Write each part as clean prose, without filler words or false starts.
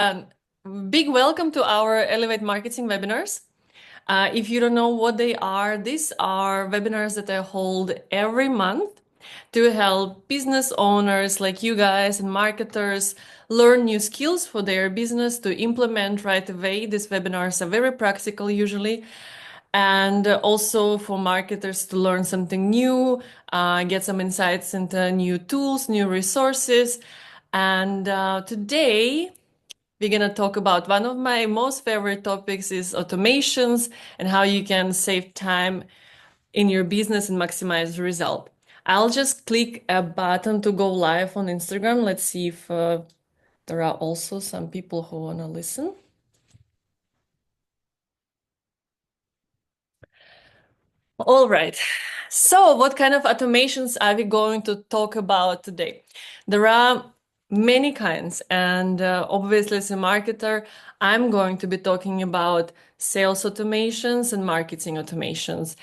Um, Big welcome to our Elevate Marketing webinars. If you don't know what they are, these are webinars that I hold every month to help business owners like you guys and marketers learn new skills for their business to implement right away. These webinars are very practical usually. And also for marketers to learn something new, get some insights into new tools, new resources. And today, we're going to talk about one of my most favorite topics is automations and how you can save time in your business and maximize the result. I'll just click a button to go live on Instagram. Let's see if there are also some people who want to listen. All right. So, what kind of automations are we going to talk about today? There are many kinds, and obviously, as a marketer, I'm going to be talking about sales automations and marketing automations.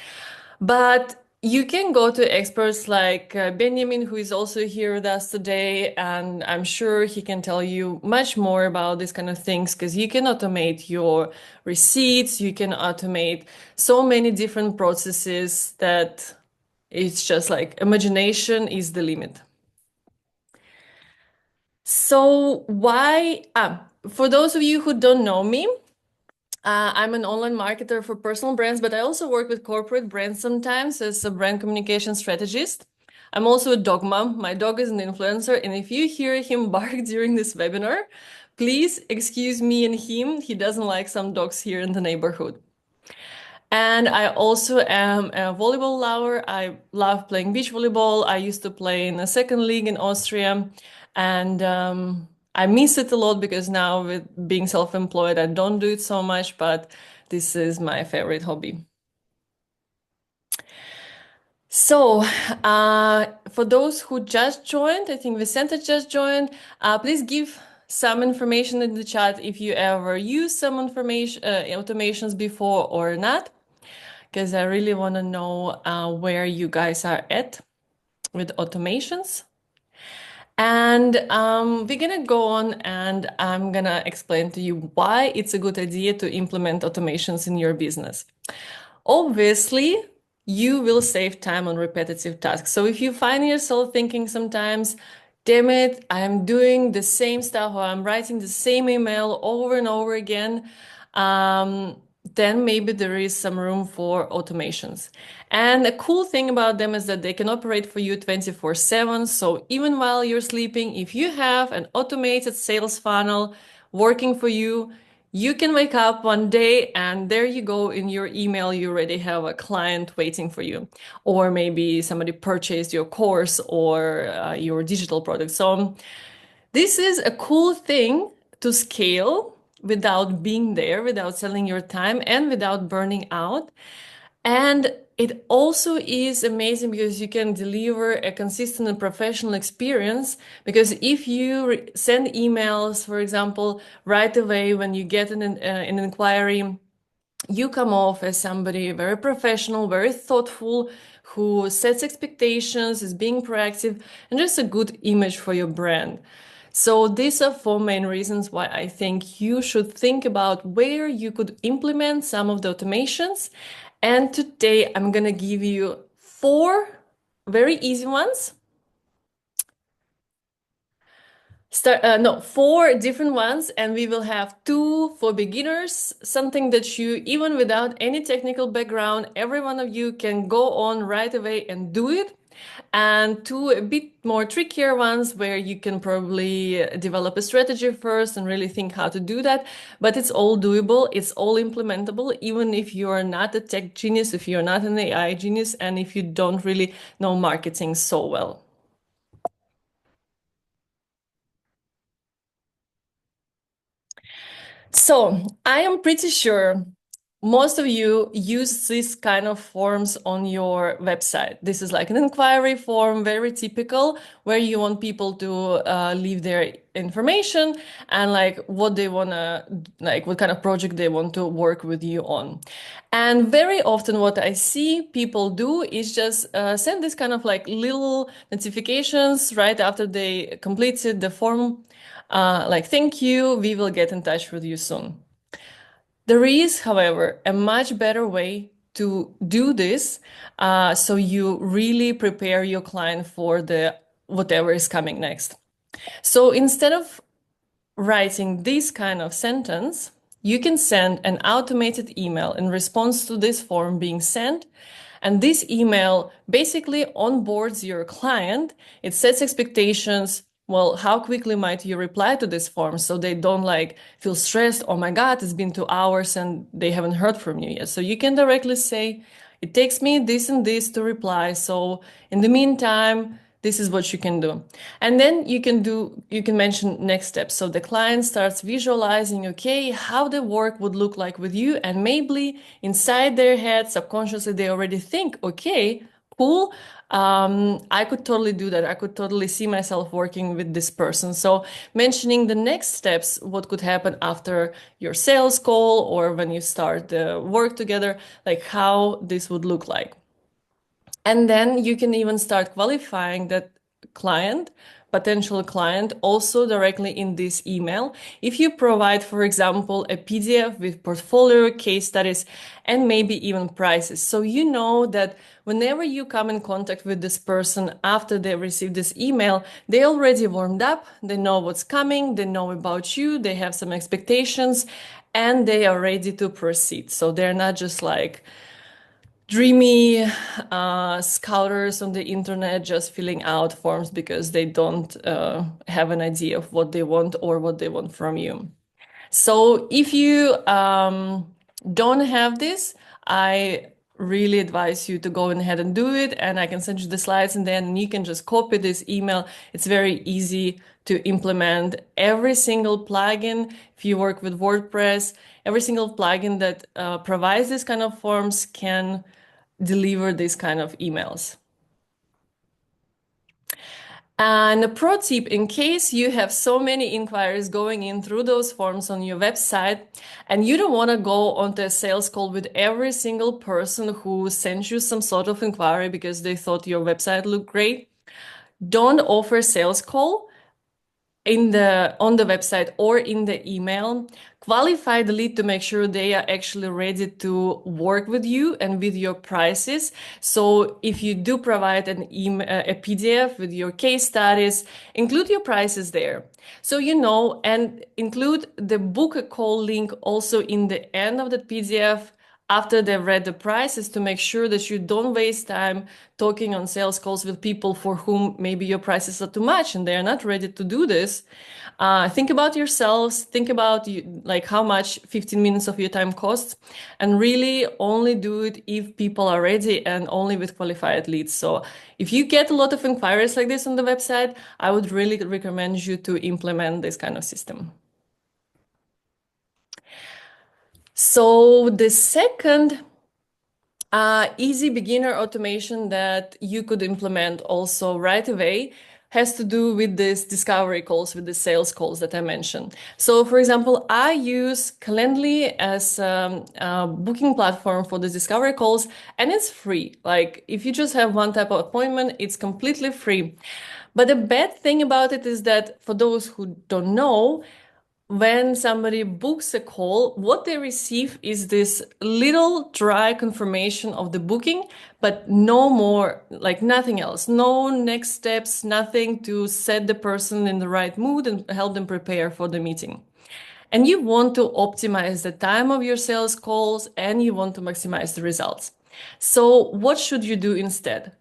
But you can go to experts like Benjamin, who is also here with us today, and I'm sure he can tell you much more about these kind of things because you can automate your receipts, you can automate so many different processes that it's just like imagination is the limit. So why, for those of you who don't know me, I'm an online marketer for personal brands, but I also work with corporate brands sometimes as a brand communication strategist. I'm also a dog mom. My dog is an influencer, and if you hear him bark during this webinar, please excuse me and him. He doesn't like some dogs here in the neighborhood. And I also am a volleyball lover. I love playing beach volleyball. I used to play in a second league in Austria, and I miss it a lot because now with being self-employed, I don't do it so much, but this is my favorite hobby. So, for those who just joined, I think Vicente just joined, please give some information in the chat if you ever use some information, automations before or not, because I really want to know where you guys are at with automations. And we're gonna go on and I'm gonna explain to you why it's a good idea to implement automations in your business. Obviously, you will save time on repetitive tasks. So if you find yourself thinking sometimes, damn it, I'm doing the same stuff or I'm writing the same email over and over again, um, then maybe there is some room for automations. And the cool thing about them is that they can operate for you 24/7. So even while you're sleeping, if you have an automated sales funnel working for you, you can wake up one day and there you go in your email, you already have a client waiting for you. Or maybe somebody purchased your course or your digital product. So this is a cool thing to scale without being there, without selling your time and without burning out. And it also is amazing because you can deliver a consistent and professional experience. Because if you send emails, for example, right away when you get an inquiry, you come off as somebody very professional, very thoughtful, who sets expectations, is being proactive, and just a good image for your brand. So these are four main reasons why I think you should think about where you could implement some of the automations. And today I'm gonna give you four very easy ones. No, four different ones, and we will have two for beginners, something that you, even without any technical background, every one of you can go on right away and do it. And two a bit more trickier ones where you can probably develop a strategy first and really think how to do that. But it's all doable, it's all implementable, even if you are not a tech genius, if you're not an AI genius, and if you don't really know marketing so well. So I am pretty sure most of you use this kind of forms on your website. This is like an inquiry form, very typical, where you want people to leave their information and like what they want to, like what kind of project they want to work with you on. And very often what I see people do is just send this kind of like little notifications right after they completed the form, like, thank you, we will get in touch with you soon. There is, however, a much better way to do this, so you really prepare your client for the whatever is coming next. So instead of writing this kind of sentence, you can send an automated email in response to this form being sent. And this email basically onboards your client. It sets expectations. Well, how quickly might you reply to this form so they don't like feel stressed? Oh my God, it's been 2 hours and they haven't heard from you yet. So you can directly say, it takes me this and this to reply. So in the meantime, this is what you can do. And then you can mention next steps. So the client starts visualizing, okay, how the work would look like with you. And maybe inside their head, subconsciously, they already think, okay, cool. I could totally do that. I could totally see myself working with this person. So mentioning the next steps, what could happen after your sales call or when you start the work together, like how this would look like. And then you can even start qualifying that client, potential client, also directly in this email. If you provide, for example, a PDF with portfolio, case studies, and maybe even prices. So you know that whenever you come in contact with this person after they receive this email, they already warmed up, they know what's coming, they know about you, they have some expectations, and they are ready to proceed. So they're not just like dreamy scouters on the internet just filling out forms because they don't have an idea of what they want or what they want from you. So if you don't have this, I really advise you to go ahead and do it. And I can send you the slides and then you can just copy this email. It's very easy to implement. Every single plugin, if you work with WordPress, every single plugin that provides this kind of forms can deliver these kind of emails. And a pro tip, in case you have so many inquiries going in through those forms on your website, and you don't want to go onto a sales call with every single person who sent you some sort of inquiry because they thought your website looked great, don't offer sales call on the website or in the email. Qualify the lead to make sure they are actually ready to work with you and with your prices. So if you do provide an email, a PDF with your case studies, include your prices there. So you know, and include the book a call link also in the end of the PDF after they've read the prices to make sure that you don't waste time talking on sales calls with people for whom maybe your prices are too much and they're not ready to do this. Think about yourselves, think about like how much 15 minutes of your time costs, and really only do it if people are ready and only with qualified leads. So if you get a lot of inquiries like this on the website, I would really recommend you to implement this kind of system. So the second easy beginner automation that you could implement also right away has to do with this discovery calls, with the sales calls that I mentioned. So for example, I use Calendly as a booking platform for the discovery calls, and it's free. Like if you just have one type of appointment, it's completely free. But the bad thing about it is that for those who don't know, when somebody books a call, what they receive is this little dry confirmation of the booking, but no more, like nothing else. No next steps, nothing to set the person in the right mood and help them prepare for the meeting. And you want to optimize the time of your sales calls and you want to maximize the results. So what should you do instead?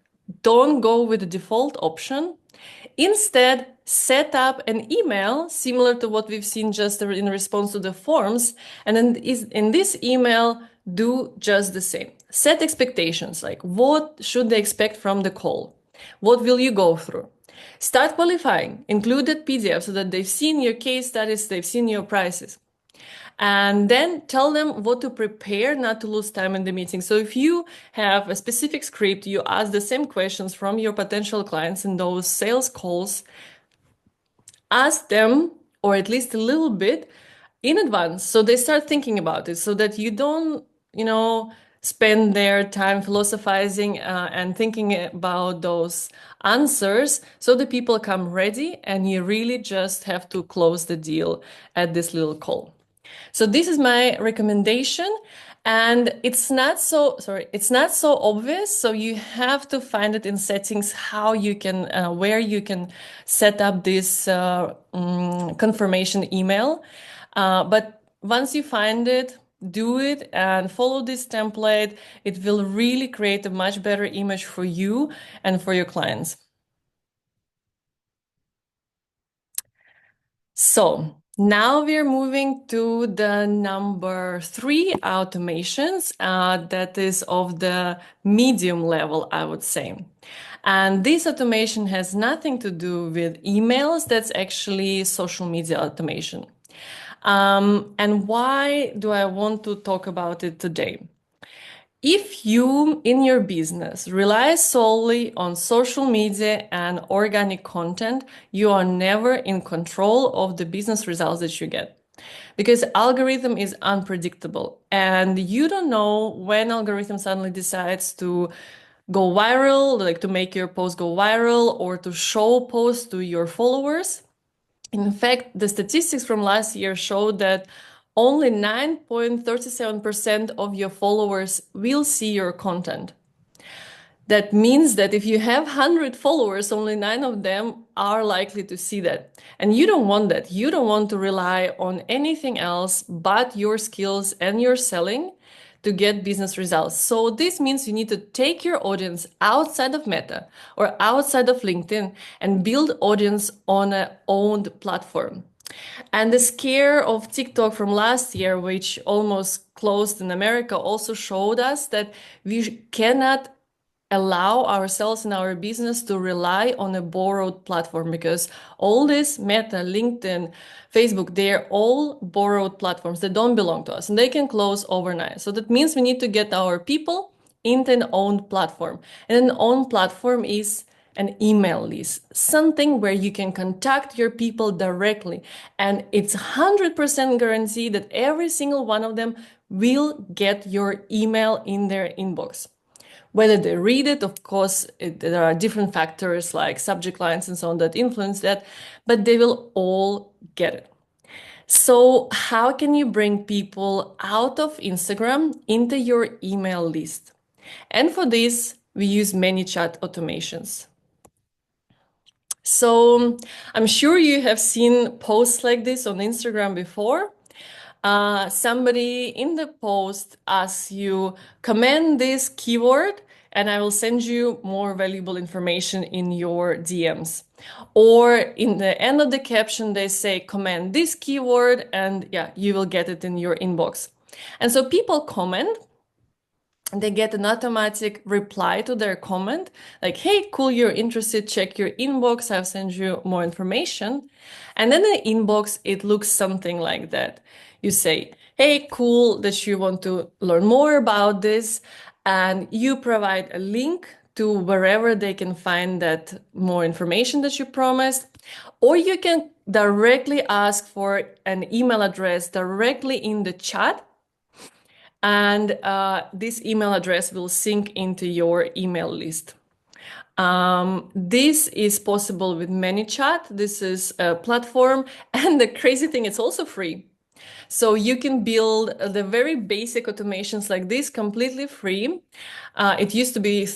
Don't go with the default option. Instead, set up an email similar to what we've seen just in response to the forms. And then in this email, do just the same. Set expectations, like what should they expect from the call? What will you go through? Start qualifying, include that PDF so that they've seen your case studies, they've seen your prices. And then tell them what to prepare not to lose time in the meeting. So if you have a specific script, you ask the same questions from your potential clients in those sales calls, ask them, or at least a little bit in advance, so they start thinking about it, so that you don't, spend their time philosophizing and thinking about those answers. So the people come ready, and you really just have to close the deal at this little call. So this is my recommendation. And it's not so obvious. So you have to find it in settings, how you can, where you can set up this confirmation email. But once you find it, do it and follow this template. It will really create a much better image for you and for your clients. So now we're moving to the number 3 automations that is of the medium level, I would say. And this automation has nothing to do with emails. That's actually social media automation. And why do I want to talk about it today? If you in your business rely solely on social media and organic content, you are never in control of the business results that you get. Because algorithm is unpredictable, and you don't know when algorithm suddenly decides to go viral, like to make your post go viral or to show posts to your followers. In fact, the statistics from last year showed that only 9.37% of your followers will see your content. That means that if you have 100 followers, only 9 of them are likely to see that. And you don't want that. You don't want to rely on anything else but your skills and your selling to get business results. So this means you need to take your audience outside of Meta or outside of LinkedIn and build audience on an owned platform. And the scare of TikTok from last year, which almost closed in America, also showed us that we cannot allow ourselves in our business to rely on a borrowed platform, because all this Meta, LinkedIn, Facebook, they're all borrowed platforms that don't belong to us and they can close overnight. So that means we need to get our people into an owned platform. And an owned platform is an email list, something where you can contact your people directly. And it's 100% guaranteed that every single one of them will get your email in their inbox. Whether they read it, of course, there are different factors like subject lines and so on that influence that, but they will all get it. So how can you bring people out of Instagram into your email list? And for this, we use ManyChat automations. So I'm sure you have seen posts like this on Instagram before. Somebody in the post asks you, comment this keyword and I will send you more valuable information in your DMs. Or in the end of the caption, they say, comment this keyword and yeah, you will get it in your inbox. And so people comment, they get an automatic reply to their comment, like, hey, cool, you're interested, check your inbox, I'll send you more information. And then in the inbox, it looks something like that. You say, hey, cool, that you want to learn more about this, and you provide a link to wherever they can find that more information that you promised. Or you can directly ask for an email address directly in the chat, and this email address will sync into your email list. This is possible with ManyChat. This is a platform, and the crazy thing, it's also free. So you can build the very basic automations like this completely free. It used to be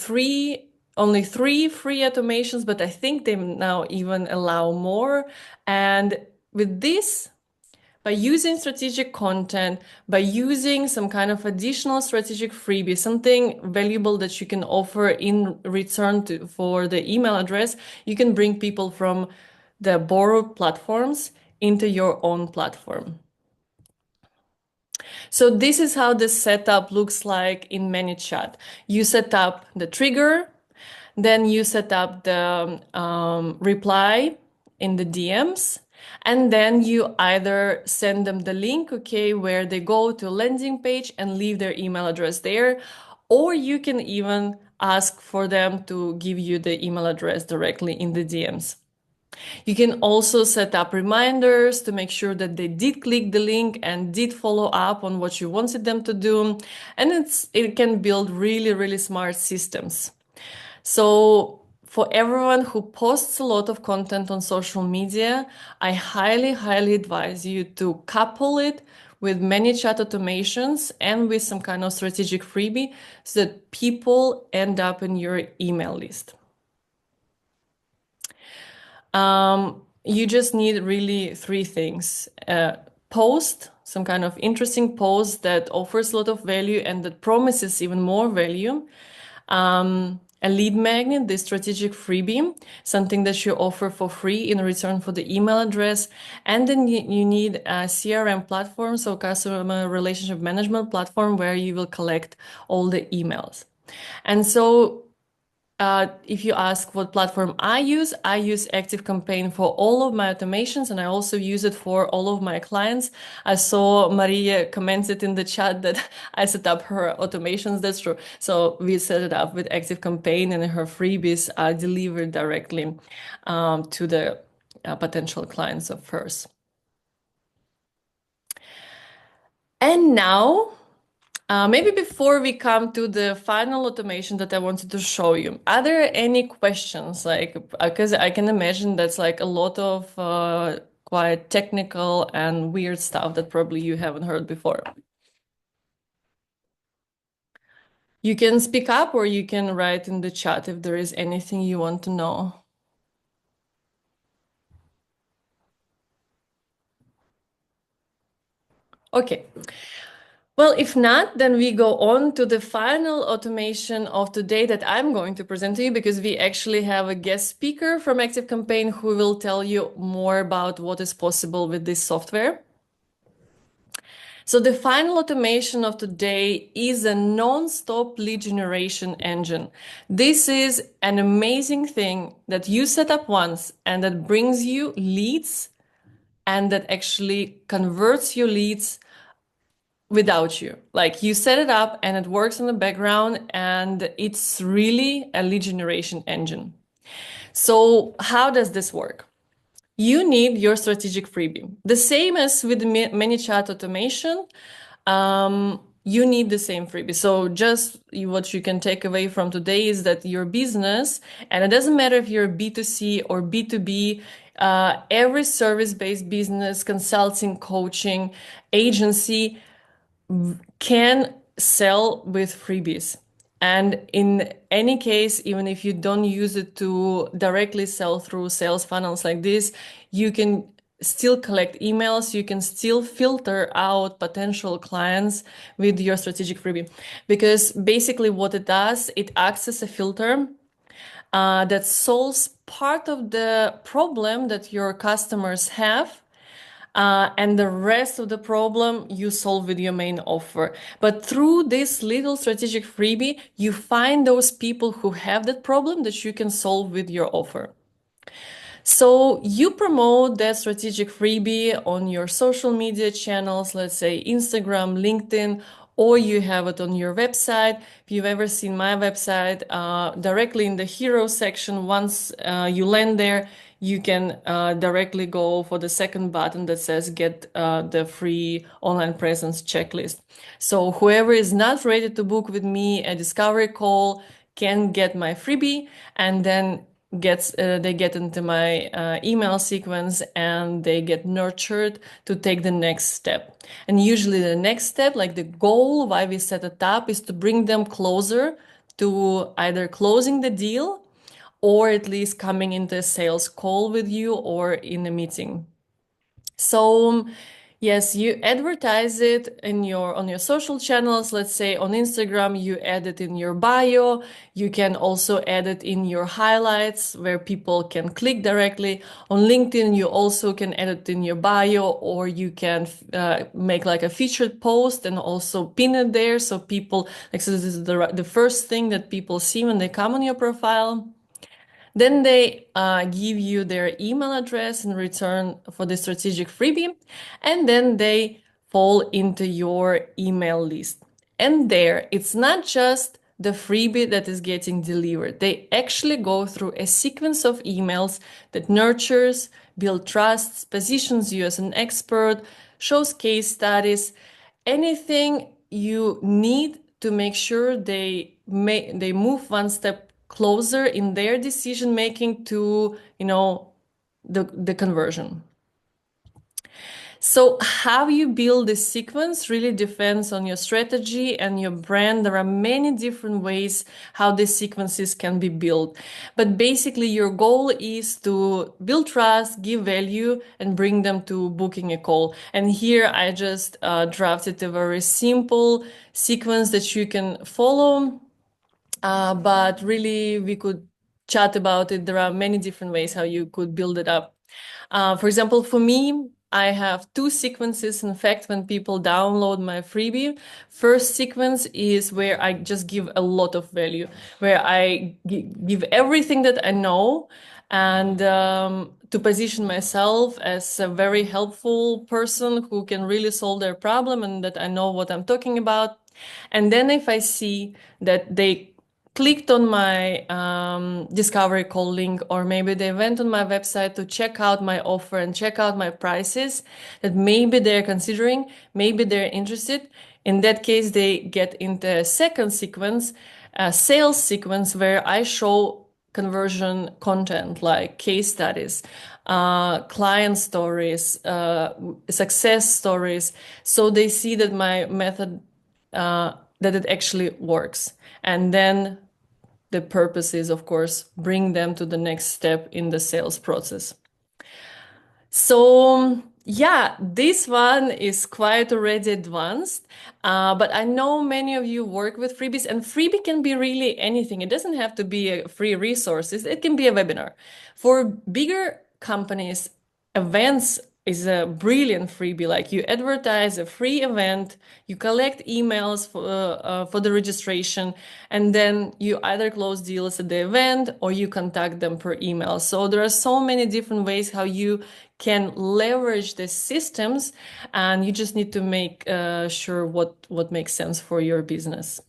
only 3 free automations, but I think they now even allow more. And with this, by using strategic content, by using some kind of additional strategic freebie, something valuable that you can offer in return for the email address, you can bring people from the borrowed platforms into your own platform. So this is how the setup looks like in ManyChat. You set up the trigger, then you set up the reply in the DMs, And then you either send them the link, okay, where they go to a landing page and leave their email address there, or you can even ask for them to give you the email address directly in the DMs. You can also set up reminders to make sure that they did click the link and did follow up on what you wanted them to do. And it can build really, really smart systems. So for everyone who posts a lot of content on social media, I highly, highly advise you to couple it with many chat automations and with some kind of strategic freebie so that people end up in your email list. You just need really three things. Post, some kind of interesting post that offers a lot of value and that promises even more value. A lead magnet, the strategic freebie, something that you offer for free in return for the email address. And then you need a CRM platform, so customer relationship management platform, where you will collect all the emails. And so if you ask what platform I use ActiveCampaign for all of my automations, and I also use it for all of my clients. I saw Maria commented in the chat that I set up her automations. That's true. So we set it up with ActiveCampaign, and her freebies are delivered directly to the potential clients of hers. And now, maybe before we come to the final automation that I wanted to show you, are there any questions? Like, because I can imagine that's like a lot of quite technical and weird stuff that probably you haven't heard before. You can speak up or you can write in the chat if there is anything you want to know. Okay. Well, if not, then we go on to the final automation of today that I'm going to present to you, because we actually have a guest speaker from ActiveCampaign who will tell you more about what is possible with this software. So the final automation of today is a non-stop lead generation engine. This is an amazing thing that you set up once and that brings you leads and that actually converts your leads without you. Like, you set it up and it works in the background, and it's really a lead generation engine. So how does this work? You need your strategic freebie. The same as with ManyChat automation, you need the same freebie. So just what you can take away from today is that your business, and it doesn't matter if you're B2C or B2B, every service-based business, consulting, coaching, agency can sell with freebies. And in any case, even if you don't use it to directly sell through sales funnels like this, you can still collect emails, you can still filter out potential clients with your strategic freebie. Because basically what it does, it acts as a filter that solves part of the problem that your customers have, and the rest of the problem you solve with your main offer. But through this little strategic freebie, you find those people who have that problem that you can solve with your offer. So you promote that strategic freebie on your social media channels, let's say Instagram, LinkedIn, or you have it on your website. If you've ever seen my website, directly in the hero section, once you land there, you can directly go for the second button that says get the free online presence checklist. So whoever is not ready to book with me a discovery call can get my freebie, and then they get into my email sequence, and they get nurtured to take the next step. And usually the next step, like the goal why we set it up, is to bring them closer to either closing the deal or at least coming into a sales call with you or in a meeting. So yes, you advertise it on your social channels. Let's say on Instagram, you add it in your bio. You can also add it in your highlights where people can click directly. On LinkedIn, you also can add it in your bio, or you can make like a featured post and also pin it there. So people, like, so this is the first thing that people see when they come on your profile. Then they give you their email address in return for the strategic freebie, and then they fall into your email list. And there, it's not just the freebie that is getting delivered. They actually go through a sequence of emails that nurtures, build trust, positions you as an expert, shows case studies, anything you need to make sure they move one step closer in their decision making to, the conversion. So how you build this sequence really depends on your strategy and your brand. There are many different ways how these sequences can be built. But basically your goal is to build trust, give value, and bring them to booking a call. And here I just drafted a very simple sequence that you can follow. But really we could chat about it. There are many different ways how you could build it up. For example, for me, I have two sequences. In fact, when people download my freebie, first sequence is where I just give a lot of value, where I give everything that I know and to position myself as a very helpful person who can really solve their problem and that I know what I'm talking about. And then if I see that they clicked on my discovery call link, or maybe they went on my website to check out my offer and check out my prices, that maybe they're considering, maybe they're interested. In that case, they get into a second sequence, a sales sequence, where I show conversion content like case studies, client stories, success stories. So they see that my method, that it actually works. And then the purpose is, of course, bring them to the next step in the sales process. So yeah, this one is quite already advanced, but I know many of you work with freebies, and freebie can be really anything. It doesn't have to be a free resources. It can be a webinar. For bigger companies, events is a brilliant freebie. Like you advertise a free event, you collect emails for the registration, and then you either close deals at the event or you contact them per email. So there are so many different ways how you can leverage the systems, and you just need to make sure what makes sense for your business.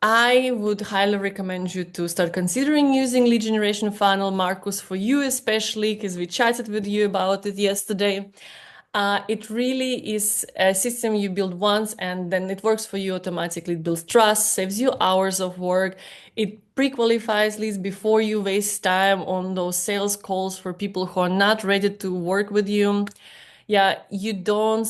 I would highly recommend you to start considering using lead generation funnel, Marcus, for you especially, because we chatted with you about it yesterday. It really is a system you build once and then it works for you automatically. It builds trust, saves you hours of work. It pre-qualifies leads before you waste time on those sales calls for people who are not ready to work with you. Yeah, you don't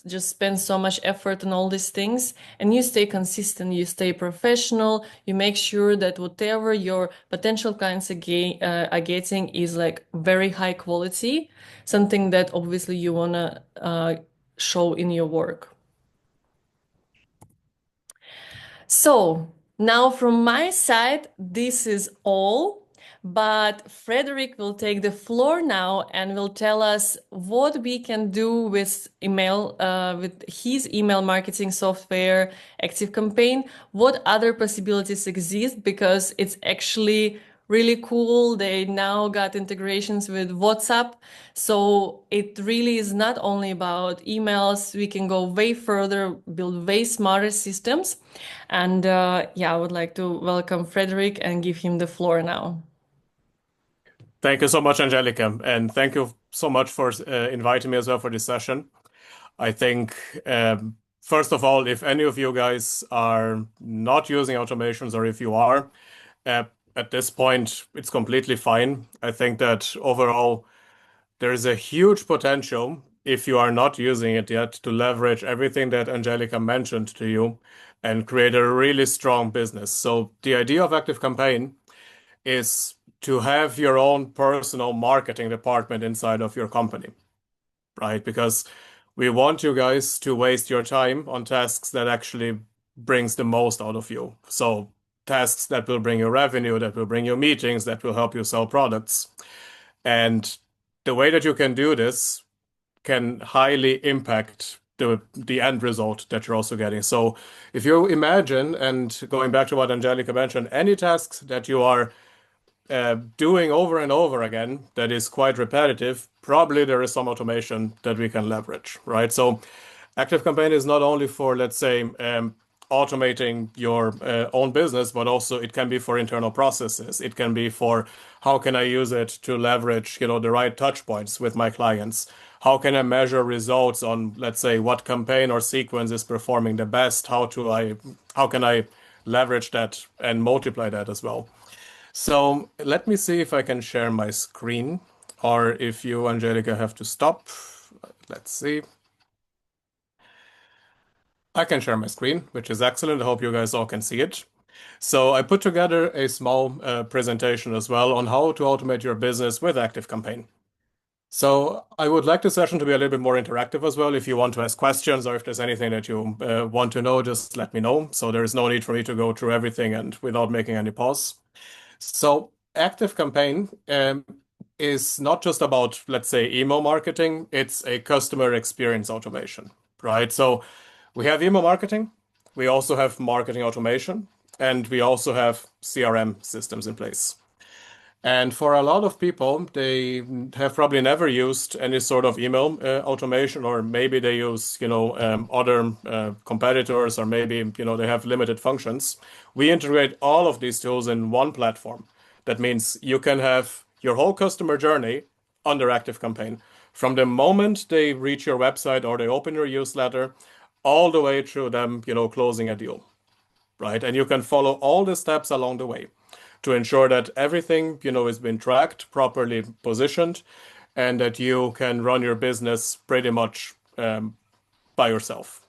just spend so much effort on all these things, and you stay consistent, you stay professional, you make sure that whatever your potential clients are getting is like very high quality, something that obviously you want to show in your work. So now from my side, this is all. But Frederick will take the floor now and will tell us what we can do with email, with his email marketing software, ActiveCampaign, what other possibilities exist, because it's actually really cool. They now got integrations with WhatsApp. So it really is not only about emails. We can go way further, build way smarter systems. And yeah, I would like to welcome Frederick and give him the floor now. Thank you so much, Angelica, and thank you so much for inviting me as well for this session. I think, first of all, if any of you guys are not using automations, or if you are, at this point, it's completely fine. I think that overall, there is a huge potential, if you are not using it yet, to leverage everything that Angelica mentioned to you and create a really strong business. So the idea of ActiveCampaign is to have your own personal marketing department inside of your company, right? Because we want you guys to waste your time on tasks that actually brings the most out of you. So tasks that will bring you revenue, that will bring you meetings, that will help you sell products. And the way that you can do this can highly impact the end result that you're also getting. So if you imagine, and going back to what Angelica mentioned, any tasks that you are doing over and over again that is quite repetitive, probably there is some automation that we can leverage, right? So ActiveCampaign is not only for, let's say, automating your own business, but also it can be for internal processes. It can be for how can I use it to leverage, the right touch points with my clients? How can I measure results on, let's say, what campaign or sequence is performing the best? How can I leverage that and multiply that as well? So let me see if I can share my screen, or if you, Angelica, have to stop. Let's see. I can share my screen, which is excellent. I hope you guys all can see it. So I put together a small presentation as well on how to automate your business with ActiveCampaign. So I would like the session to be a little bit more interactive as well. If you want to ask questions or if there's anything that you want to know, just let me know. So there is no need for me to go through everything and without making any pause. So ActiveCampaign is not just about, let's say, email marketing, it's a customer experience automation, right? So we have email marketing, we also have marketing automation, and we also have CRM systems in place. And for a lot of people, they have probably never used any sort of email automation, or maybe they use, other competitors, or maybe, they have limited functions. We integrate all of these tools in one platform. That means you can have your whole customer journey under ActiveCampaign from the moment they reach your website or they open your newsletter, all the way through them, closing a deal, right? And you can follow all the steps along the way to ensure that everything, is being tracked, properly positioned, and that you can run your business pretty much by yourself.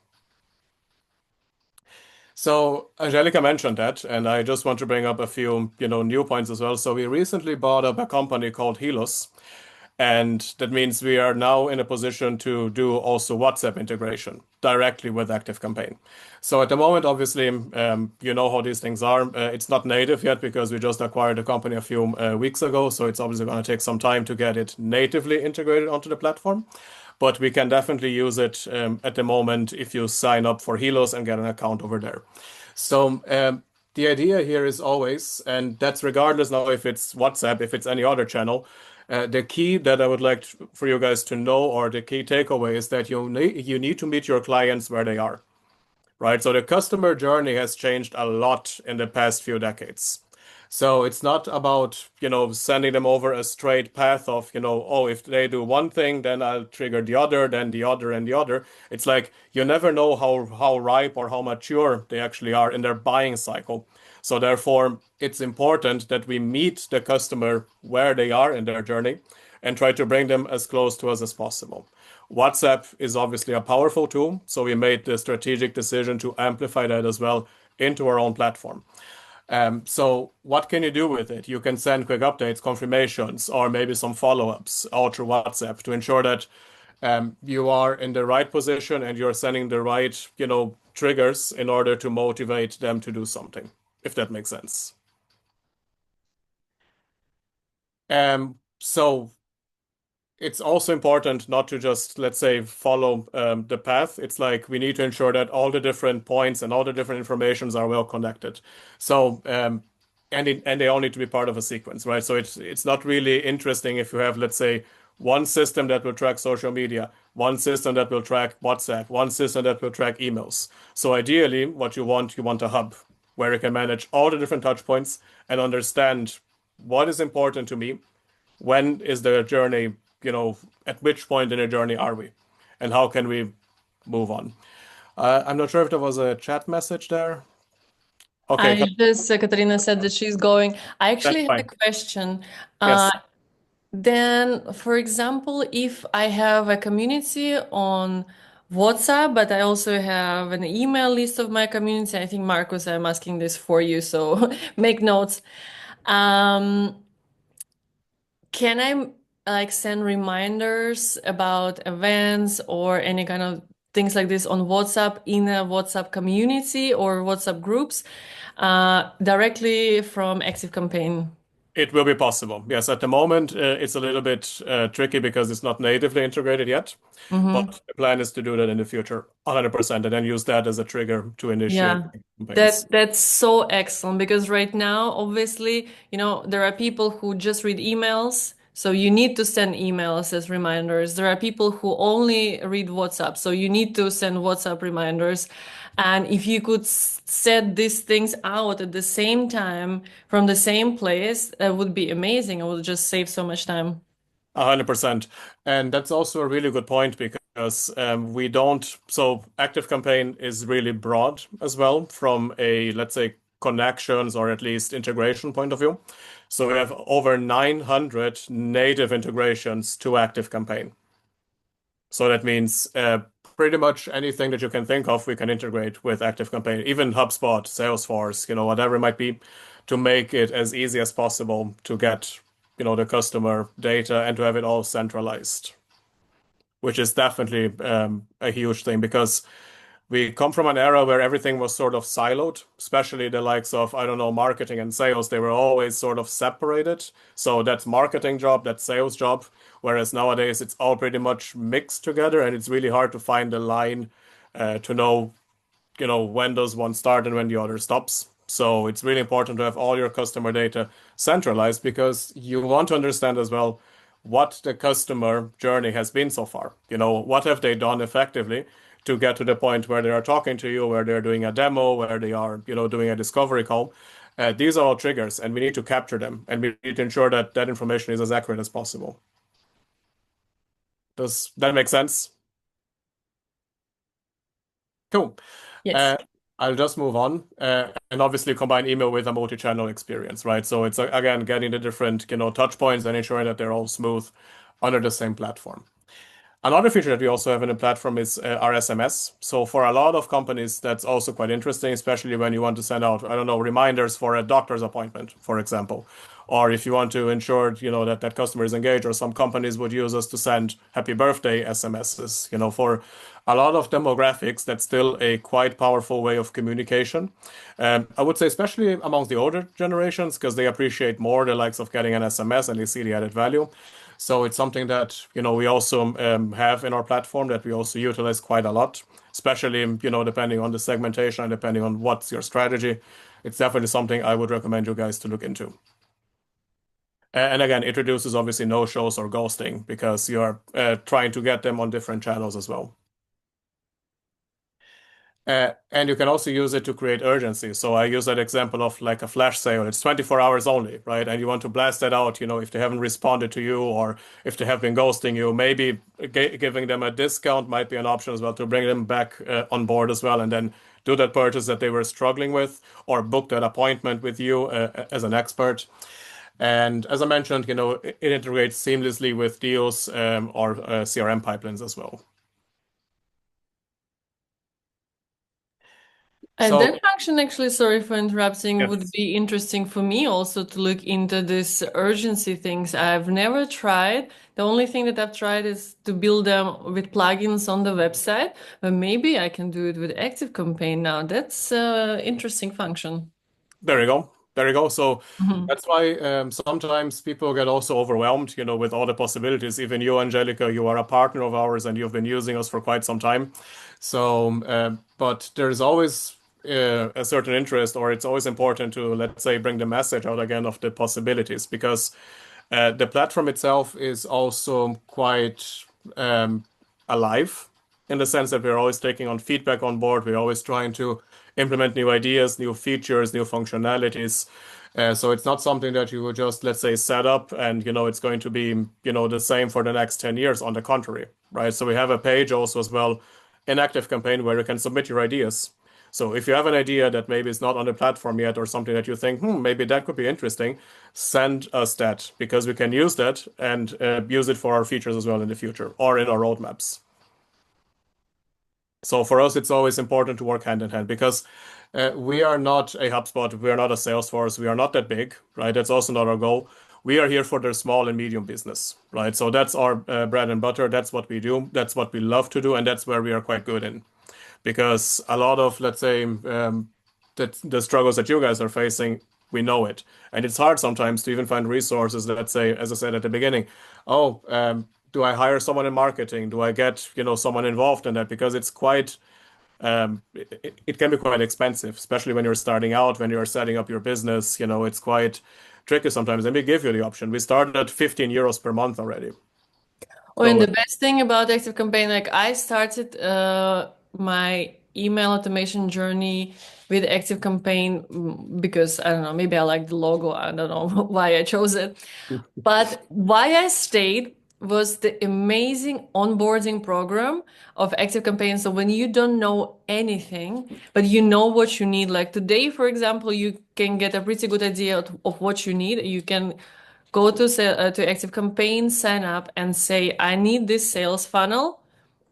So Angelica mentioned that, and I just want to bring up a few, new points as well. So we recently bought up a company called Helos, and that means we are now in a position to do also WhatsApp integration directly with ActiveCampaign. So at the moment, obviously, you know how these things are. It's not native yet because we just acquired the company a few weeks ago. So it's obviously going to take some time to get it natively integrated onto the platform. But we can definitely use it at the moment if you sign up for Helos and get an account over there. So the idea here is always, and that's regardless now if it's WhatsApp, if it's any other channel, the key that I would like for you guys to know, or the key takeaway, is that you need to meet your clients where they are, right? So the customer journey has changed a lot in the past few decades. So it's not about, sending them over a straight path of, oh, if they do one thing, then I'll trigger the other, then the other, and the other. It's like you never know how ripe or how mature they actually are in their buying cycle. So therefore, it's important that we meet the customer where they are in their journey and try to bring them as close to us as possible. WhatsApp is obviously a powerful tool, so we made the strategic decision to amplify that as well into our own platform. So what can you do with it? You can send quick updates, confirmations, or maybe some follow-ups all through WhatsApp to ensure that you are in the right position and you're sending the right, triggers in order to motivate them to do something, if that makes sense. So it's also important not to just, let's say, follow the path. It's like we need to ensure that all the different points and all the different informations are well connected. So and they all need to be part of a sequence, right? So it's not really interesting if you have, let's say, one system that will track social media, one system that will track WhatsApp, one system that will track emails. So ideally, what you want a hub where you can manage all the different touch points and understand what is important to me, when is the journey, at which point in the journey are we, and how can we move on? I'm not sure if there was a chat message there. Okay, I just, Katarina said that she's going. I that's actually have a fine. question. Yes. Then, for example, if I have a community on WhatsApp, but I also have an email list of my community, I think, Marcus, I'm asking this for you, so make notes. Um, can I like send reminders about events or any kind of things like this on WhatsApp in a WhatsApp community or WhatsApp groups directly from ActiveCampaign? It will be possible. Yes, at the moment, it's a little bit tricky because it's not natively integrated yet. Mm-hmm. But the plan is to do that in the future, 100%, and then use that as a trigger to initiate Yeah, campaigns. that's so excellent because right now, obviously, there are people who just read emails, so you need to send emails as reminders. There are people who only read WhatsApp, so you need to send WhatsApp reminders. And if you could set these things out at the same time from the same place, that would be amazing. It would just save so much time. 100%. And that's also a really good point because we don't, so Active Campaign is really broad as well from a, let's say, connections or at least integration point of view. So we have over 900 native integrations to Active Campaign. So that means pretty much anything that you can think of, we can integrate with Active Campaign, even HubSpot, Salesforce, whatever it might be, to make it as easy as possible to get, the customer data and to have it all centralized, which is definitely a huge thing because we come from an era where everything was sort of siloed, especially the likes of, I don't know, marketing and sales. They were always sort of separated. So that's marketing job, that's sales job. Whereas nowadays it's all pretty much mixed together, and it's really hard to find a line to know, when does one start and when the other stops. So it's really important to have all your customer data centralized because you want to understand as well what the customer journey has been so far. What have they done effectively to get to the point where they are talking to you, where they're doing a demo, where they are, doing a discovery call. These are all triggers, and we need to capture them, and we need to ensure that that information is as accurate as possible. Does that make sense? Cool. Yes. Uh, I'll just move on and obviously combine email with a multi-channel experience, right? So it's again getting the different, touch points and ensuring that they're all smooth under the same platform. Another feature that we also have in the platform is our SMS. So for a lot of companies, that's also quite interesting, especially when you want to send out, I don't know, reminders for a doctor's appointment, for example. Or if you want to ensure, that that customer is engaged, or some companies would use us to send happy birthday SMSs. For a lot of demographics, that's still a quite powerful way of communication. I would say, especially amongst the older generations, because they appreciate more the likes of getting an SMS and they see the added value. So it's something that, we also have in our platform that we also utilize quite a lot, especially, depending on the segmentation and depending on what's your strategy. It's definitely something I would recommend you guys to look into. And again, it reduces obviously no-shows or ghosting because you're trying to get them on different channels as well. And you can also use it to create urgency. So I use that example of like a flash sale. It's 24 hours only, right? And you want to blast that out, if they haven't responded to you or if they have been ghosting you, maybe giving them a discount might be an option as well to bring them back on board as well and then do that purchase that they were struggling with or book that appointment with you as an expert. And as I mentioned, it integrates seamlessly with deals or CRM pipelines as well. And So that function, actually, sorry for interrupting, would yes. be interesting for me also to look into this urgency things. I've never tried. The only thing that I've tried is to build them with plugins on the website, but maybe I can do it with Active Campaign now. That's interesting function. There you go. There you go. So Mhm. that's why sometimes people get also overwhelmed, with all the possibilities. Even you, Angelica, you are a partner of ours and you've been using us for quite some time. So, but there's always a certain interest, or it's always important to, let's say, bring the message out again of the possibilities because the platform itself is also quite alive in the sense that we're always taking on feedback on board. We're always trying to implement new ideas, new features, new functionalities. So it's not something that you would just, let's say, set up and, it's going to be, the same for the next 10 years. On the contrary, right? So we have a page also as well in Active Campaign where you can submit your ideas. So if you have an idea that maybe is not on the platform yet or something that you think, maybe that could be interesting, send us that because we can use that and use it for our features as well in the future or in our roadmaps. So for us, it's always important to work hand in hand because we are not a HubSpot, we are not a Salesforce, we are not that big, right? That's also not our goal. We are here for the small and medium business, right? So that's our bread and butter. That's what we do. That's what we love to do, and that's where we are quite good in. Because a lot of, let's say, the struggles that you guys are facing We know it. And it's hard sometimes to even find resources that say, as I said at the beginning, oh, do I hire someone in marketing? Do I get, someone involved in that? Because it's quite, it can be quite expensive, especially when you're starting out, when you're setting up your business, it's quite tricky sometimes. And we give you the option. We started at 15 euros per month already. Oh, and So, the best thing about Active Campaign, like I started my email automation journey with Active Campaign because I don't know, maybe I like the logo. I don't know why I chose it. But why I stayed was the amazing onboarding program of Active Campaign. So when you don't know anything, but you know what you need, like today, for example, you can get a pretty good idea of what you need. You can go to Active Campaign, sign up, and say, I need this sales funnel.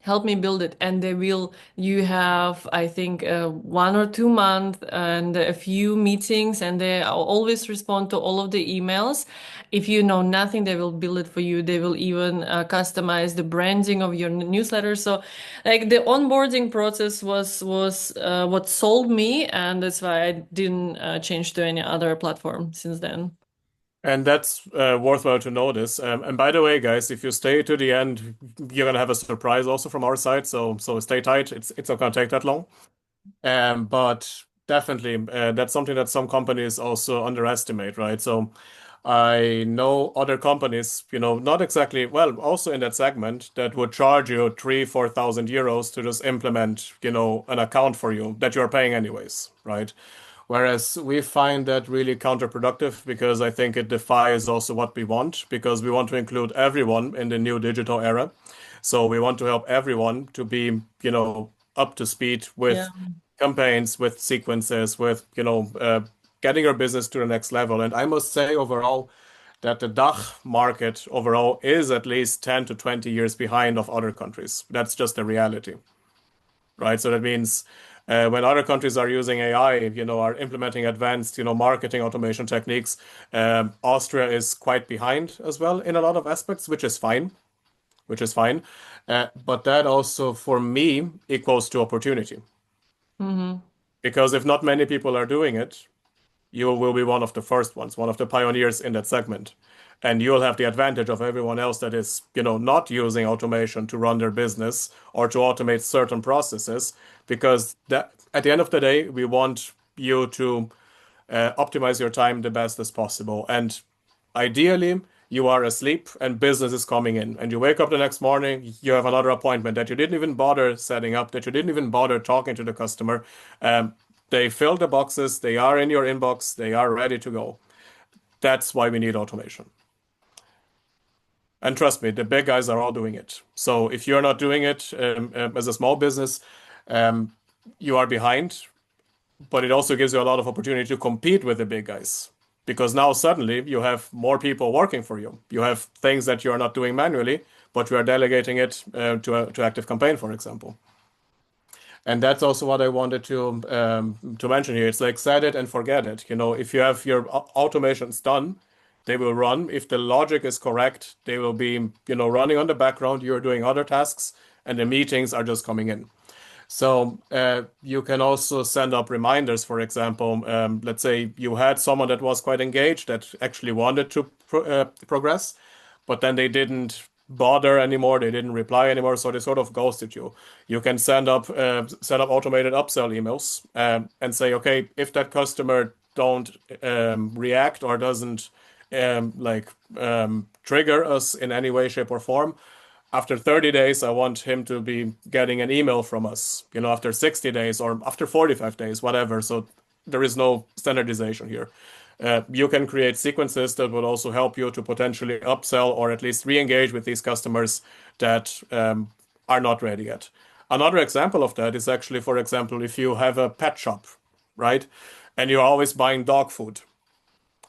Help me build it. And they will, you have, I think, 1 or 2 months and a few meetings, and they always respond to all of the emails. If you know nothing, they will build it for you. They will even customize the branding of your newsletter. So, like the onboarding process was what sold me, and that's why I didn't change to any other platform since then. and that's worthwhile to notice. And by the way, guys, if you stay to the end, you're gonna have a surprise also from our side. So stay tight. It's not gonna take that long. But definitely, that's something that some companies also underestimate, right? So I know other companies, not exactly, well, also in that segment that would charge you 3, 4 thousand euros to just implement, an account for you that you're paying anyways, right? Whereas we find that really counterproductive because I think it defies also what we want, because we want to include everyone in the new digital era. So we want to help everyone to be, up to speed Yeah. with campaigns, with sequences, with, getting your business to the next level. And I must say overall that the DACH market overall is at least 10 to 20 years behind of other countries. That's just the reality, right? So that means when other countries are using AI, are implementing advanced, marketing automation techniques, Austria is quite behind as well in a lot of aspects, which is fine, which is fine. But that also, for me, equals to opportunity. Hmm. Because if not many people are doing it, you will be one of the first ones, one of the pioneers in that segment. And you'll have the advantage of everyone else that is, not using automation to run their business or to automate certain processes, because that at the end of the day, we want you to optimize your time the best as possible. And ideally, you are asleep and business is coming in, and you wake up the next morning, you have another appointment that you didn't even bother setting up, that you didn't even bother talking to the customer. Um, they fill the boxes, they are in your inbox, they are ready to go. That's why we need automation. And trust me, the big guys are all doing it. So if you're not doing it as a small business, um, you are behind, but it also gives you a lot of opportunity to compete with the big guys. Because now suddenly you have more people working for you. You have things that you are not doing manually, but you are delegating it to Active Campaign, for example. And that's also what I wanted to mention here. It's like set it and forget it. If you have your automations done, they will run. If the logic is correct, they will be, running on the background. You're doing other tasks, and the meetings are just coming in. So you can also send up reminders, for example. Let's say you had someone that was quite engaged that actually wanted to progress, but then they didn't bother anymore. They didn't reply anymore, so they sort of ghosted you. You can set up automated upsell emails and say, okay, if that customer don't react or doesn't trigger us in any way, shape, or form, after 30 days, I want him to be getting an email from us, after 60 days or after 45 days, whatever. So there is no standardization here. You can create sequences that would also help you to potentially upsell or at least re-engage with these customers that are not ready yet. Another example of that is actually, for example, if you have a pet shop, right? And you're always buying dog food.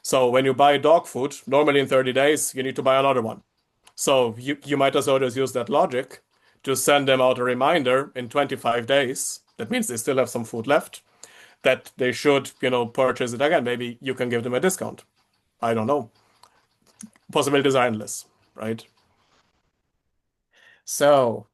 So when you buy dog food, normally in 30 days, you need to buy another one. So you might as well just use that logic to send them out a reminder in 25 days. That means they still have some food left that they should, purchase it again. Maybe you can give them a discount. I don't know. Possibilities are endless, right? So,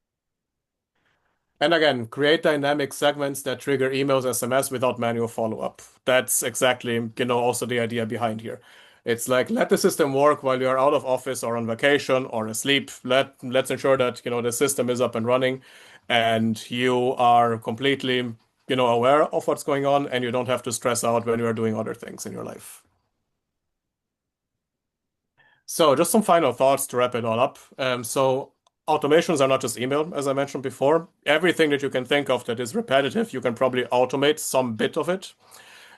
And again, create dynamic segments that trigger emails, SMS without manual follow-up. That's exactly, also the idea behind here. It's like let the system work while you are out of office or on vacation or asleep. Let's ensure that, the system is up and running and you are completely, aware of what's going on and you don't have to stress out when you are doing other things in your life. So just some final thoughts to wrap it all up. So automations are not just email, as I mentioned before. Everything that you can think of that is repetitive, you can probably automate some bit of it.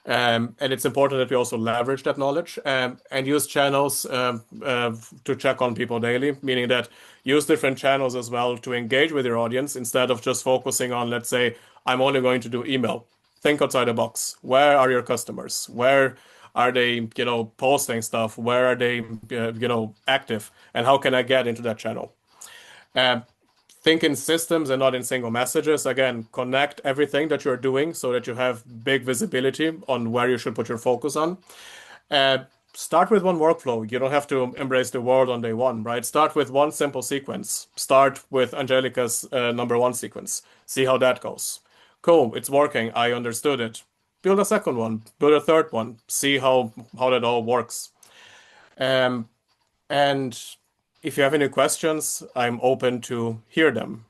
And it's important that we also leverage that knowledge and use channels to check on people daily, meaning that use different channels as well to engage with your audience instead of just focusing on, let's say, I'm only going to do email. Think outside the box. Where are your customers? Where are they, posting stuff? Where are they, active? And how can I get into that channel? Um, think in systems and not in single messages. Again, connect everything that you're doing so that you have big visibility on where you should put your focus on. Uh, start with one workflow. You don't have to embrace the world on day one, right? Start with one simple sequence. Start with Angelica's number one sequence. See how that goes. Cool, it's working. I understood it. Build a second one. Build a third one. See how that all works. Um, and if you have any questions, I'm open to hear them.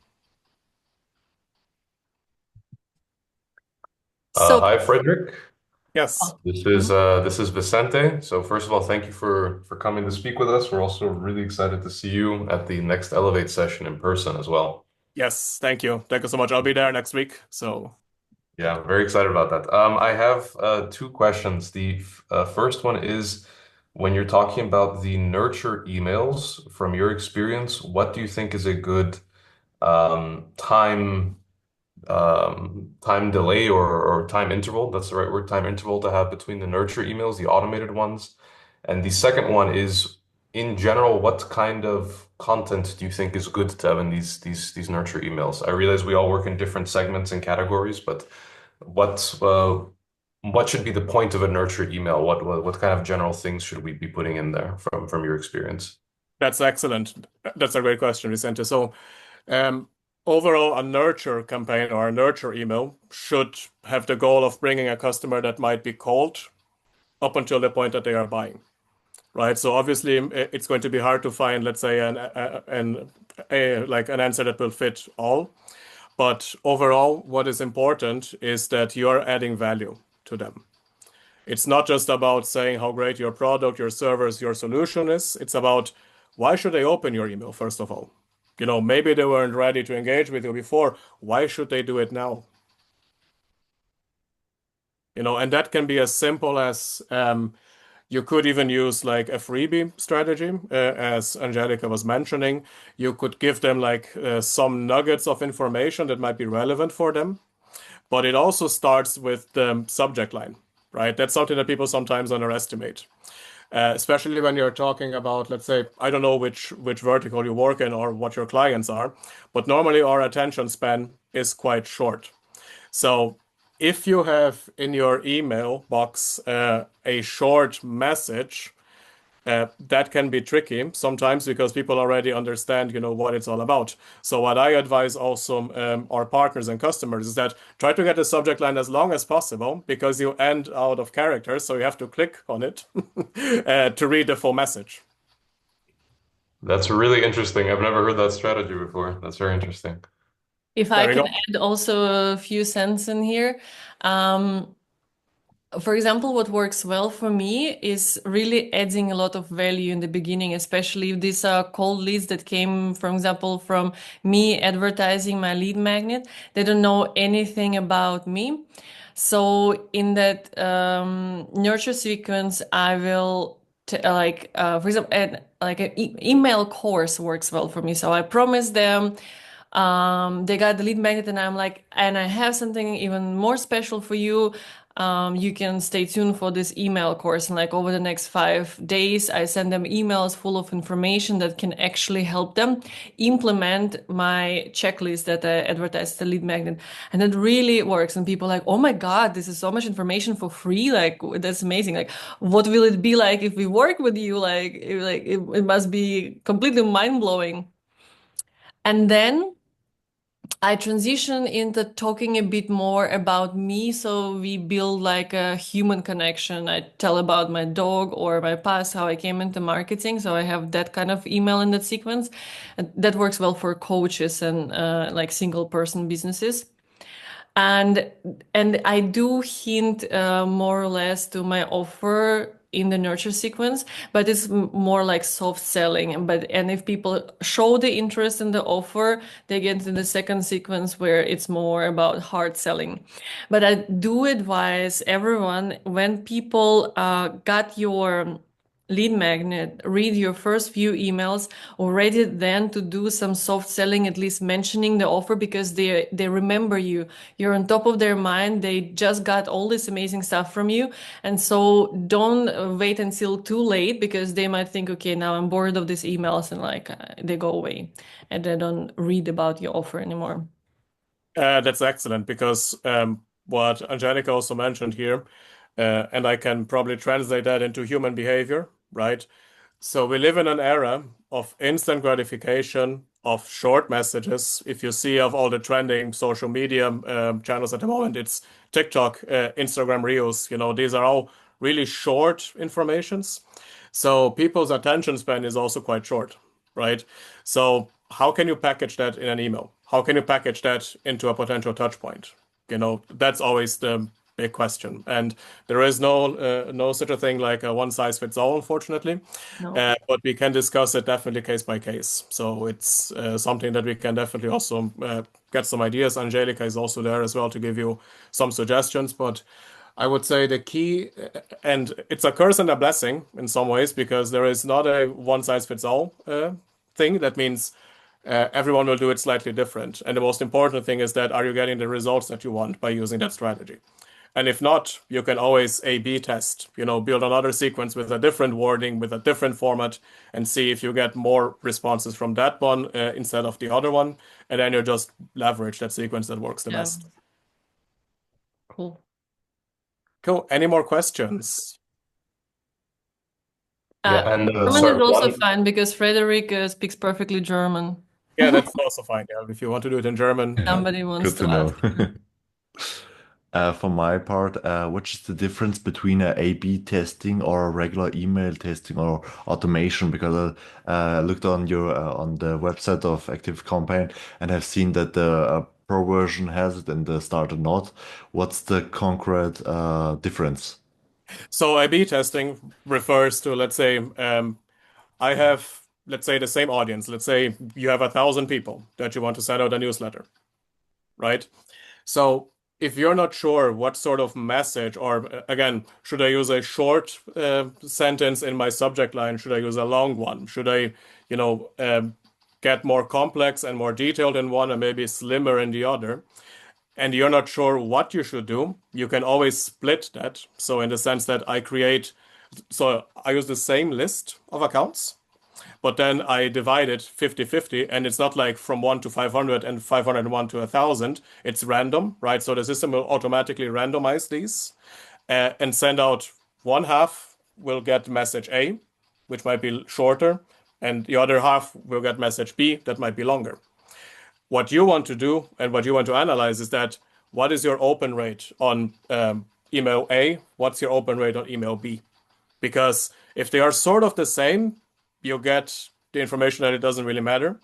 So, Hi, Frederick. Yes. This is Vicente. So first of all, thank you for coming to speak with us. We're also really excited to see you at the next Elevate session in person as well. Yes, thank you. Thank you so much. I'll be there next week. So, Yeah, very excited about that. I have two questions. The first one is when you're talking about the nurture emails, from your experience, what do you think is a good time delay or time interval, that's the right word, time interval to have between the nurture emails, the automated ones. And the second one is, in general, what kind of content do you think is good to have in these nurture emails? I realize we all work in different segments and categories, but what what should be the point of a nurture email? What kind of general things should we be putting in there from your experience? that's excellent. That's a great question, Vicente. So, um, overall, a nurture campaign or a nurture email should have the goal of bringing a customer that might be cold up until the point that they are buying, right? So obviously, it's going to be hard to find, let's say, like an answer that will fit all. But overall, what is important is that you are adding value to them. It's not just about saying how great your product, your service, your solution is. It's about why should they open your email, first of all? Maybe they weren't ready to engage with you before. Why should they do it now? And that can be as simple as you could even use like a freebie strategy, as Angelica was mentioning. You could give them like some nuggets of information that might be relevant for them. But it also starts with the subject line, right? That's something that people sometimes underestimate, especially when you're talking about, let's say, I don't know which vertical you work in or what your clients are, but normally our attention span is quite short. So if you have in your email box a short message, that can be tricky sometimes because people already understand, what it's all about. So what I advise also our partners and customers is that try to get the subject line as long as possible because you end out of characters, so you have to click on it to read the full message. That's really interesting. I've never heard that strategy before. That's very interesting. if I There we can go. add also a few cents in here, um, for example, what works well for me is really adding a lot of value in the beginning, especially if these are cold leads that came, for example, from me advertising my lead magnet. They don't know anything about me. So in that nurture sequence, I will for example, like an email course works well for me. So I promise them they got the lead magnet and I'm like, and I have something even more special for you. You can stay tuned for this email course. And like over the next 5 days, I send them emails full of information that can actually help them implement my checklist that I advertised the lead magnet. And it really works. And people are like, oh my God, this is so much information for free. Like, that's amazing. Like, what will it be like if we work with you? It must be completely mind blowing. And then I transition into talking a bit more about me, so we build like a human connection. I tell about my dog or my past, how I came into marketing. So I have that kind of email in that sequence. And that works well for coaches and like single person businesses. And I do hint more or less to my offer in the nurture sequence, but it's more like soft selling. And if people show the interest in the offer, they get to the second sequence where it's more about hard selling. But I do advise everyone, when people got your lead magnet, read your first few emails already, then to do some soft selling, at least mentioning the offer, because they remember you. You're on top of their mind. They just got all this amazing stuff from you. And so don't wait until too late, because they might think, okay, now I'm bored of these emails, and like they go away and they don't read about your offer anymore. That's excellent because what Angelica also mentioned here, and I can probably translate that into human behavior, right? So we live in an era of instant gratification, of short messages. If you see of all the trending social media channels at the moment, it's TikTok, Instagram Reels, these are all really short informations. So people's attention span is also quite short, right? So how can you package that in an email? How can you package that into a potential touch point? That's always the big question. And there is no such a thing like a one size fits all, unfortunately. No. But we can discuss it definitely case by case. So it's something that we can definitely also get some ideas. Angelica is also there as well to give you some suggestions. But I would say the key, and it's a curse and a blessing in some ways, because there is not a one size fits all thing. That means everyone will do it slightly different. And the most important thing is that, are you getting the results that you want by using that strategy? And if not, you can always A/B test, build another sequence with a different wording, with a different format, and see if you get more responses from that one instead of the other one. And then you just leverage that sequence that works the Yeah. best. Cool. Cool. Any more questions? Yeah, and German sorry, is also one. fine, because Frederick speaks perfectly German. Yeah, that's also fine. Yeah, if you want to do it in German. Somebody wants Good to to know. ask. For my part, which is the difference between a A/B testing or a regular email testing or automation? Because I looked on your on the website of Active Campaign and have seen that the Pro version has it and the starter not. What's the concrete difference? So A/B testing refers to, let's say, I have, let's say, the same audience. Let's say you have 1,000 people that you want to send out a newsletter, right? So if you're not sure what sort of message, or again, should I use a short sentence in my subject line? Should I use a long one? Should I, get more complex and more detailed in one and maybe slimmer in the other? And you're not sure what you should do, you can always split that. So in the sense that so I use the same list of accounts, but then I divide it 50-50, and it's not like from 1 to 500 and 501 to 1,000. It's random, right? So the system will automatically randomize these and send out one half will get message A, which might be shorter, and the other half will get message B that might be longer. What you want to do and what you want to analyze is that, what is your open rate on email A? What's your open rate on email B? Because if they are sort of the same, you get the information that it doesn't really matter.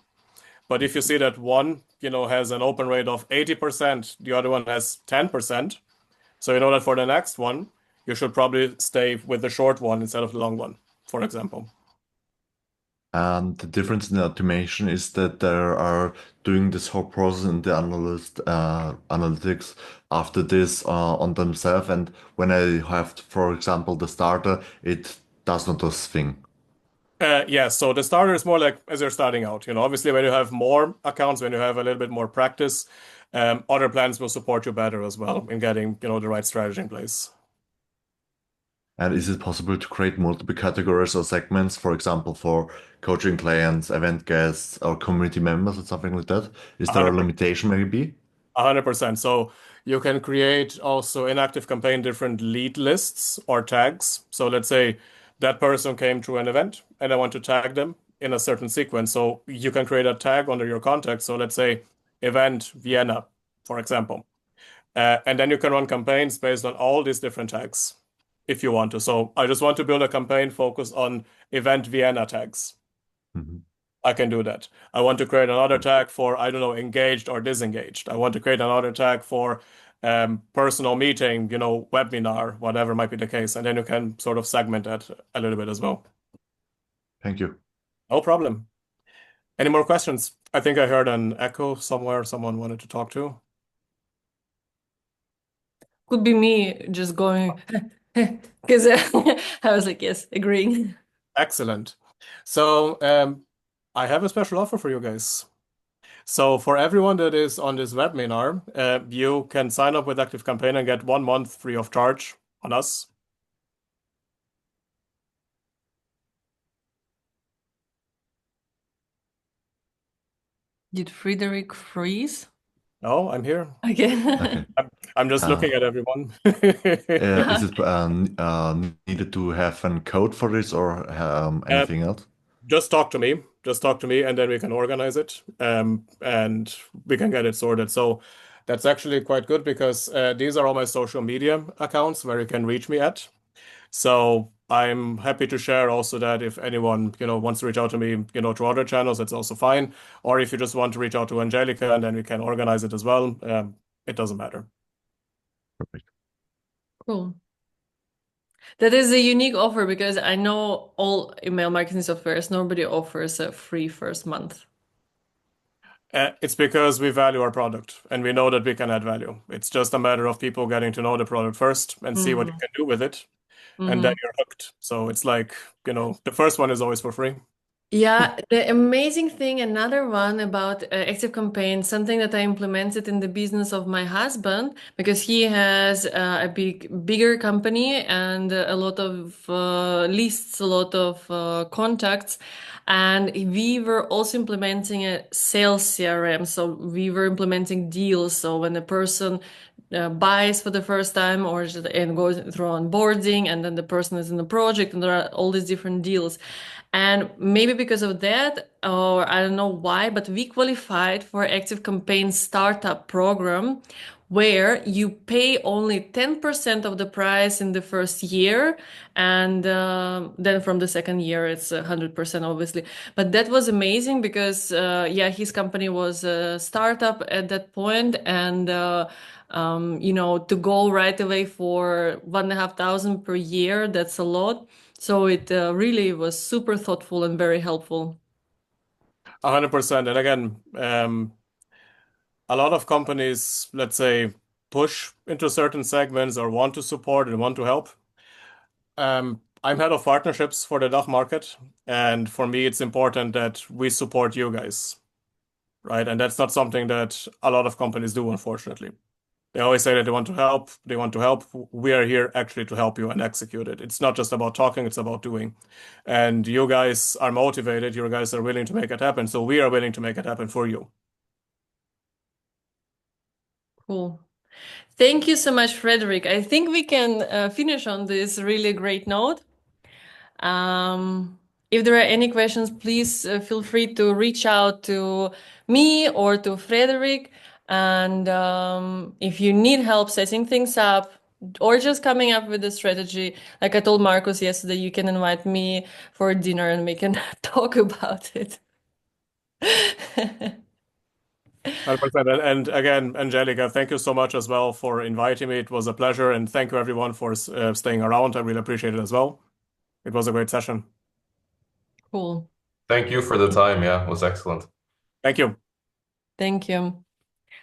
But if you see that one, has an open rate of 80%, the other one has 10%, so you know that for the next one, you should probably stay with the short one instead of the long one, for example. And the difference in the automation is that they are doing this whole process in the analytics after this on themselves. And when I have, for example, the starter, it does not this thing. Yeah, so the starter is more like as you're starting out. Obviously, when you have more accounts, when you have a little bit more practice, other plans will support you better as well in getting, the right strategy in place. And is it possible to create multiple categories or segments, for example, for coaching clients, event guests, or community members, or something like that? Is there a 100%. limitation maybe? 100%. So you can create also in Active Campaign different lead lists or tags. So let's say that person came to an event and I want to tag them in a certain sequence. So you can create a tag under your contact. So let's say event Vienna, for example. And then you can run campaigns based on all these different tags if you want to. So I just want to build a campaign focused on event Vienna tags. Mhm. I can do that. I want to create another tag for, I don't know, engaged or disengaged. I want to create another tag for personal meeting, webinar, whatever might be the case. And then you can sort of segment that a little bit as well. Thank you. No problem. Any more questions? I think I heard an echo somewhere. Someone wanted to talk to. Could be me just going because I was like, yes, agreeing. Excellent. So I have a special offer for you guys. So for everyone that is on this webinar, you can sign up with ActiveCampaign and get 1 month free of charge on us. Did Frederick freeze? No, I'm here. Okay. Okay. I'm just Uh, looking at everyone. is it needed to have a code for this or anything else? Just talk to me. Just talk to me, and then we can organize it, and we can get it sorted. So that's actually quite good because these are all my social media accounts where you can reach me at. So I'm happy to share also that if anyone, wants to reach out to me, through other channels, it's also fine. Or if you just want to reach out to Angelica, and then we can organize it as well. It doesn't matter. Perfect. Cool. That is a unique offer because I know all email marketing softwares, nobody offers a free first month. It's because we value our product and we know that we can add value. It's just a matter of people getting to know the product first and see what you can do with it, and then Mhm. you're hooked. So it's like, the first one is always for free. Yeah, the amazing thing, another one about Active Campaign, something that I implemented in the business of my husband, because he has a bigger company and a lot of lists, a lot of contacts. And we were also implementing a sales CRM. So we were implementing deals. So when a person buys for the first time and goes through onboarding, and then the person is in the project, and there are all these different deals. And maybe because of that, or I don't know why, but we qualified for Active Campaign startup program where you pay only 10% of the price in the first year. And then from the second year, it's 100%, obviously. But that was amazing because, yeah, his company was a startup at that point, and to go right away for 1,500 per year, that's a lot. So it really was super thoughtful and very helpful. 100%. And again, a lot of companies, let's say, push into certain segments or want to support and want to help. I'm head of partnerships for the DACH market, and for me, it's important that we support you guys, right? And that's not something that a lot of companies do, unfortunately. They always say that they want to help, they want to help. We are here actually to help you and execute it. It's not just about talking, it's about doing. And you guys are motivated, you guys are willing to make it happen, so we are willing to make it happen for you. Cool. Thank you so much, Frederick. I think we can finish on this really great note. If there are any questions, please feel free to reach out to me or to Frederick. And if you need help setting things up or just coming up with a strategy, like I told Marcus yesterday, you can invite me for dinner and we can talk about it. 100%. And again, Angelica, thank you so much as well for inviting me. It was a pleasure, and thank you everyone for staying around. I really appreciate it as well. It was a great session. Cool. Thank you for the time. Yeah, it was excellent. Thank you. Thank you.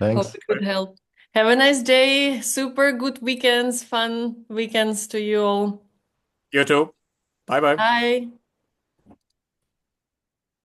Hope Thanks. it could help. Have a nice day. Super good weekends, fun weekends to you all. You too. Bye bye. Bye.